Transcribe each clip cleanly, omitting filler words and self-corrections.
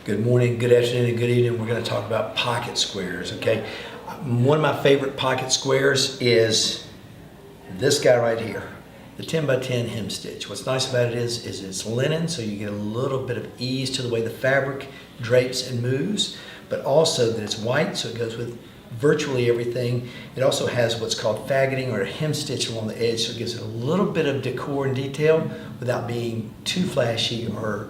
Good morning, good afternoon, and good evening. We're going to talk about pocket squares, okay? One of my favorite pocket squares is this guy right here, the 10 by 10 hem stitch. What's nice about it is it's linen, so you get a little bit of ease to the way the fabric drapes and moves, but also that it's white, so it goes with virtually everything. It also has what's called faggoting or a hem stitch along the edge, so it gives it a little bit of decor and detail without being too flashy or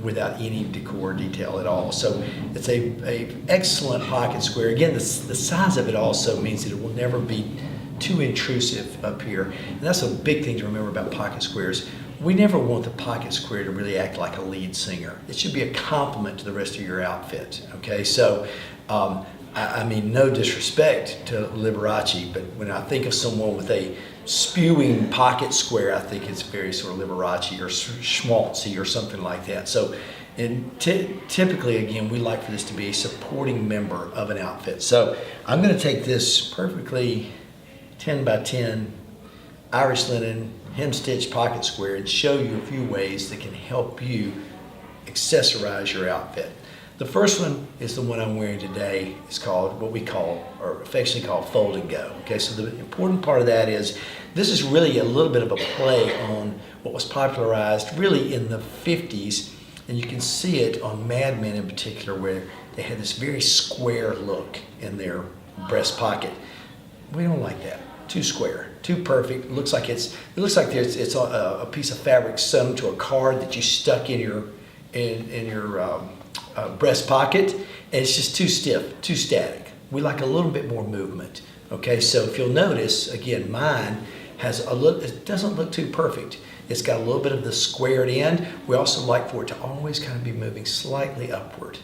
without any decor detail at all. So it's a excellent pocket square. Again, the size of it also means that it will never be too intrusive up here. And that's a big thing to remember about pocket squares. We never want the pocket square to really act like a lead singer. It should be a complement to the rest of your outfit, okay? So, I mean, no disrespect to Liberace, but when I think of someone with a spewing pocket square, I think it's very sort of Liberace or schmaltzy or something like that. So, and typically, again, we like for this to be a supporting member of an outfit. So I'm going to take this perfectly 10 by 10 Irish linen hem stitch pocket square and show you a few ways that can help you accessorize your outfit. The first one is the one I'm wearing today. It's called what we call, or affectionately called, fold and go. Okay, so the important part of that is this is really a little bit of a play on what was popularized really in the 50s, and you can see it on Mad Men in particular, where they had this very square look in their breast pocket. We don't like that. Too square, too perfect. It looks like it's a piece of fabric sewn to a card that you stuck in your breast pocket, and it's just too stiff, too static. We like a little bit more movement. Okay, so if you'll notice, again, mine has a little, it doesn't look too perfect. It's got a little bit of the squared end. We also like for it to always kind of be moving slightly upward,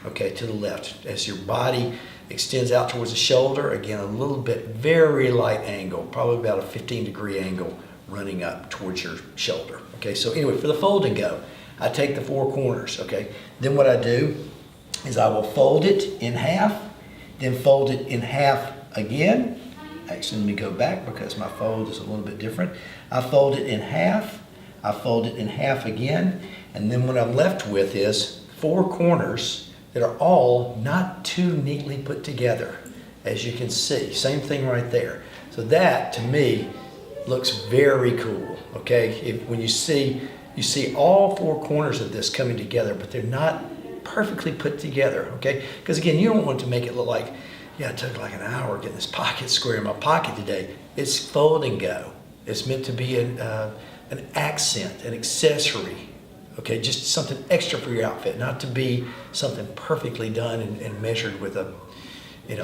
okay, to the left. As your body extends out towards the shoulder, again, a little bit, very light angle, probably about a 15-degree angle running up towards your shoulder. Okay, so anyway, for the fold and go, I take the four corners, okay? Then what I do is I will fold it in half, then fold it in half again. Actually, let me go back because my fold is a little bit different. I fold it in half, I fold it in half again, and then what I'm left with is four corners that are all not too neatly put together, as you can see. Same thing right there. So that, to me, looks very cool, okay? When you see all four corners of this coming together, but they're not perfectly put together, okay? Because again, you don't want to make it look like, yeah, it took like an hour getting this pocket square in my pocket today. It's fold and go. It's meant to be an accent, an accessory, okay? Just something extra for your outfit, not to be something perfectly done and measured with a,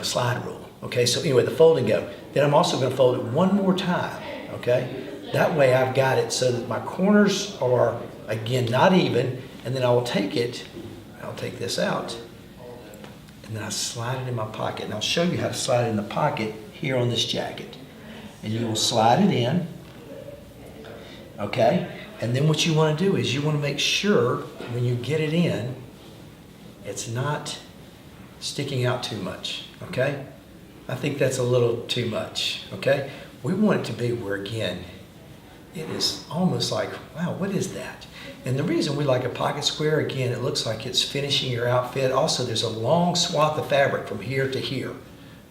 slide rule, okay? So anyway, the fold and go. Then I'm also gonna fold it one more time, okay? That way I've got it so that my corners are, again, not even, and then I will take it, I'll take this out, and then I slide it in my pocket. And I'll show you how to slide it in the pocket here on this jacket. And you will slide it in, okay? And then what you want to do is you want to make sure when you get it in, it's not sticking out too much, okay? I think that's a little too much, okay? We want it to be where, again, it is almost like, wow, what is that? And the reason we like a pocket square, again, it looks like it's finishing your outfit. Also, there's a long swath of fabric from here to here,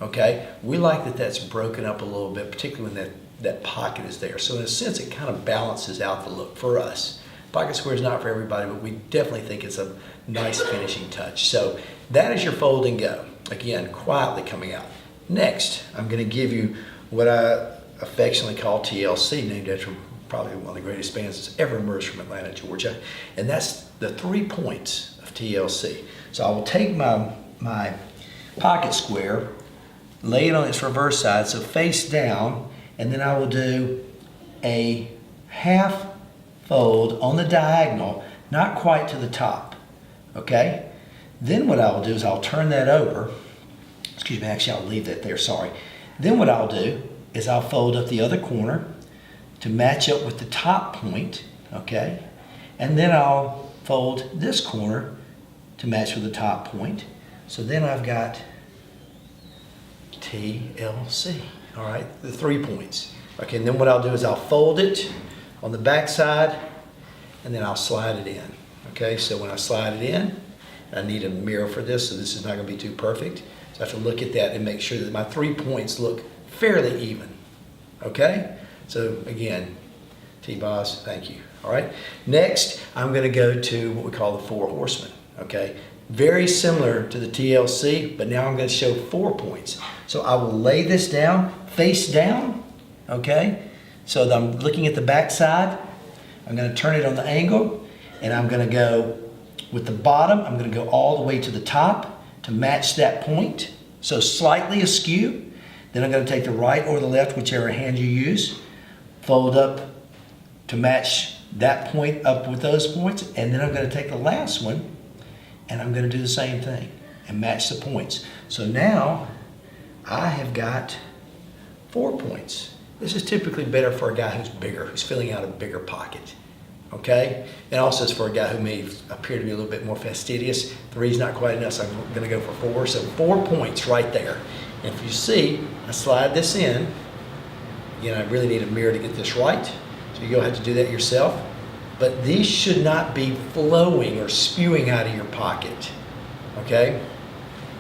okay? We like that that's broken up a little bit, particularly when that pocket is there. So in a sense, it kind of balances out the look for us. Pocket square is not for everybody, but we definitely think it's a nice finishing touch. So that is your fold and go. Again, quietly coming out. Next, I'm gonna give you what I affectionately call TLC, named after probably one of the greatest bands that's ever emerged from Atlanta, Georgia. And that's the 3 points of TLC. So I will take my pocket square, lay it on its reverse side, so face down, and then I will do a half fold on the diagonal, not quite to the top, okay? Then what I will do is I'll turn that over. Excuse me, actually I'll leave that there, sorry. Then what I'll do is I'll fold up the other corner to match up with the top point, okay? And then I'll fold this corner to match with the top point. So then I've got TLC, all right? The 3 points. Okay, and then what I'll do is I'll fold it on the back side, and then I'll slide it in, Okay, so when I slide it in, I need a mirror for this, so this is not gonna be too perfect. So I have to look at that and make sure that my 3 points look fairly even. Okay? So again, T-Boz, thank you. All right. Next, I'm going to go to what we call the 4 horsemen. Okay. Very similar to the TLC, but now I'm going to show 4 points. So I will lay this down, face down. Okay. So that I'm looking at the back side. I'm going to turn it on the angle, and I'm going to go with the bottom. I'm going to go all the way to the top to match that point. So slightly askew. Then I'm going to take the right or the left, whichever hand you use, fold up to match that point up with those points, and then I'm going to take the last one and I'm going to do the same thing and match the points. So now I have got 4 points. This is typically better for a guy who's bigger, who's filling out a bigger pocket. Okay? And also it's for a guy who may appear to be a little bit more fastidious. 3's not quite enough, so I'm going to go for 4. So 4 points right there. And if you see, I slide this in. Again, I really need a mirror to get this right. So you'll have to do that yourself. But these should not be flowing or spewing out of your pocket. Okay?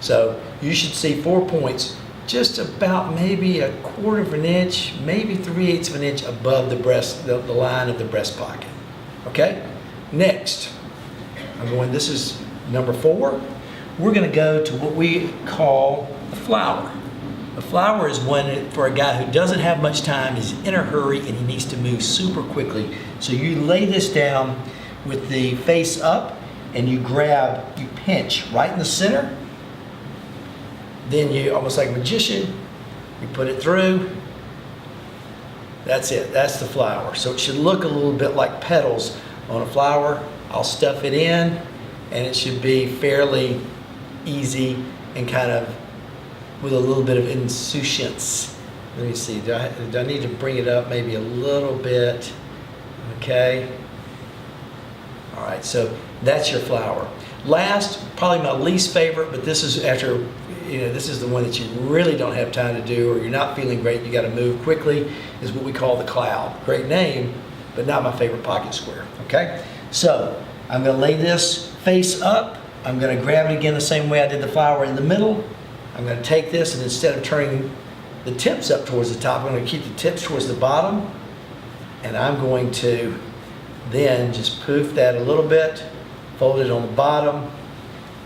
So you should see 4 points just about maybe 1/4 of an inch, maybe 3/8 of an inch above the breast, the line of the breast pocket. Okay? Next, this is number 4. We're going to go to what we call a flower. A flower is one for a guy who doesn't have much time, he's in a hurry, and he needs to move super quickly. So you lay this down with the face up, and you pinch right in the center. Then you, almost like a magician, you put it through. That's it, that's the flower. So it should look a little bit like petals on a flower. I'll stuff it in, and it should be fairly easy and kind of with a little bit of insouciance. Let me see, do I need to bring it up maybe a little bit? Okay. All right, so that's your flower. Last, probably my least favorite, but this is after, this is the one that you really don't have time to do, or you're not feeling great, you got to move quickly, is what we call the cloud. Great name, but not my favorite pocket square. Okay, so I'm going to lay this face up. I'm going to grab it again the same way I did the flower in the middle. I'm going to take this, and instead of turning the tips up towards the top, I'm going to keep the tips towards the bottom, and I'm going to then just poof that a little bit, fold it on the bottom,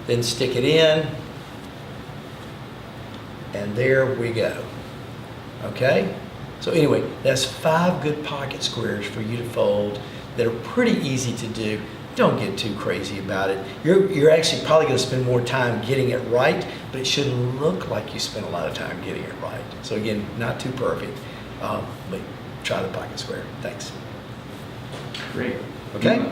then stick it in, and there we go. Okay? So anyway, that's 5 good pocket squares for you to fold that are pretty easy to do. Don't get too crazy about it. You're actually probably going to spend more time getting it right, but it shouldn't look like you spent a lot of time getting it right. So again, not too perfect, but try the pocket square. Thanks. Great. Okay?